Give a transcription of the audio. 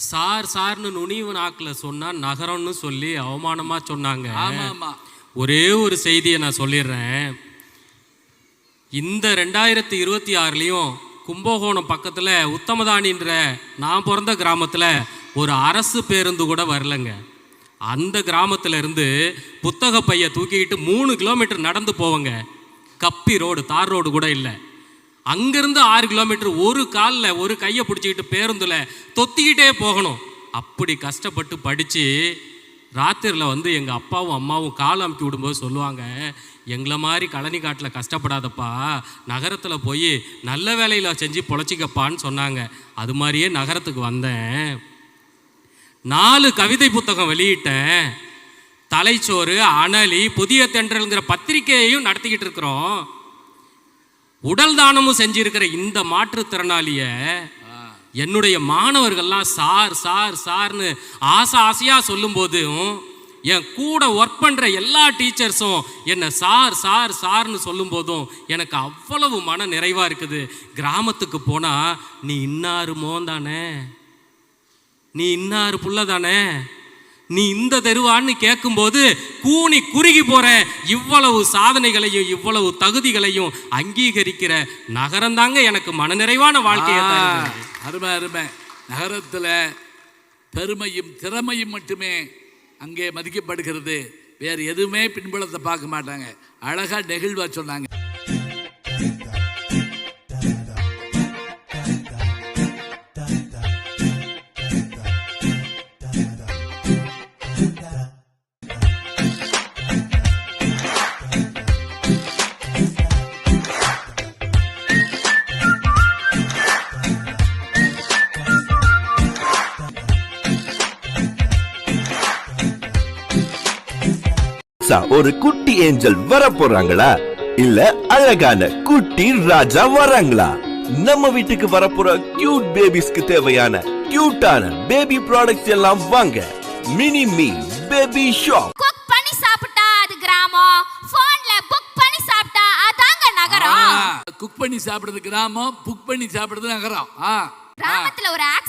Sir சார்னு நுனிவு நாக்கில் சொன்னால் நகரம்னு சொல்லி அவமானமாக சொன்னாங்க. ஒரே ஒரு செய்தியை நான் சொல்லிடுறேன். இந்த 2026லையும் கும்பகோணம் பக்கத்தில் உத்தமதானின்ற நான் பிறந்த கிராமத்தில் ஒரு அரசு பேருந்து கூட வரலைங்க. அந்த கிராமத்தில் இருந்து புத்தக பையை தூக்கிக்கிட்டு 3 கிலோமீட்டர் நடந்து போவங்க. கப்பி ரோடு, தார் ரோடு கூட இல்லை. அங்கேருந்து 6 கிலோமீட்டர் ஒரு காலில் ஒரு கையை பிடிச்சிக்கிட்டு பேருந்தில் தொத்திக்கிட்டே போகணும். அப்படி கஷ்டப்பட்டு படித்து ராத்திரியில் எங்கள் அப்பாவும் அம்மாவும் கால் அமுக்கி விடும்போது சொல்லுவாங்க, எங்களை மாதிரி கழனி காட்டில் கஷ்டப்படாதப்பா, நகரத்தில் போய் நல்ல வேலையில் செஞ்சு பொழைச்சிக்கப்பான்னு சொன்னாங்க. அது மாதிரியே நகரத்துக்கு வந்தேன். 4 கவிதை புத்தகம் வெளியிட்டேன். தலைச்சோறு, அனலி, புதிய தென்றல்ங்கிற பத்திரிகையையும் நடத்திக்கிட்டு இருக்கிறோம். உடல் தானமும் செஞ்சிருக்கிற இந்த மாற்றுத்திறனாளிய என்னுடைய மாணவர்கள்லாம் சார் சார் சார்னு ஆசையாக சொல்லும்போதும் என் கூட ஒர்க் பண்ணுற எல்லா டீச்சர்ஸும் என்னை சார் சார் சார்னு சொல்லும்போதும் எனக்கு அவ்வளவு மன நிறைவாக இருக்குது. கிராமத்துக்கு போனால் நீ இன்னாரு மோன் தானே, நீ இன்னாரு புள்ள தானே, நீ இந்த தெருவான்னு கேட்கும்போது கூனி குறுகி போற. இவ்வளவு சாதனைகளையும் இவ்வளவு தகுதிகளையும் அங்கீகரிக்கிற நகரம் தாங்க எனக்கு மனநிறைவான வாழ்க்கையை தருது. அருமை அருமை. நகரத்தில் பெருமையும் திறமையும் மட்டுமே அங்கே மதிக்கப்படுகிறது. வேறு எதுவுமே பின்புலத்தை பார்க்க மாட்டாங்க. அழகா நெகிழ்வா சொன்னாங்க. ஒரு குட்டி ஏஞ்சல் வர போறாங்களா, இல்ல அழகான குட்டி ராஜா வராங்களா? நம்ம வீட்டுக்கு வரப்போற கியூட் பேபிஸ்க்கு தேவையான கியூட்டான பேபி ப்ராடக்ட்ஸ் எல்லாம் வாங்க mini me baby shop. Cook பண்ணி சாப்பிட்டா அது கிராமம், போன்ல புக் பண்ணி சாப்பிட்டா அதாங்க நகரம். குக் பண்ணி சாப்பிடுறது கிராமம், புக் பண்ணி சாப்பிடுறது நகரம். கிராமத்துல ஒரு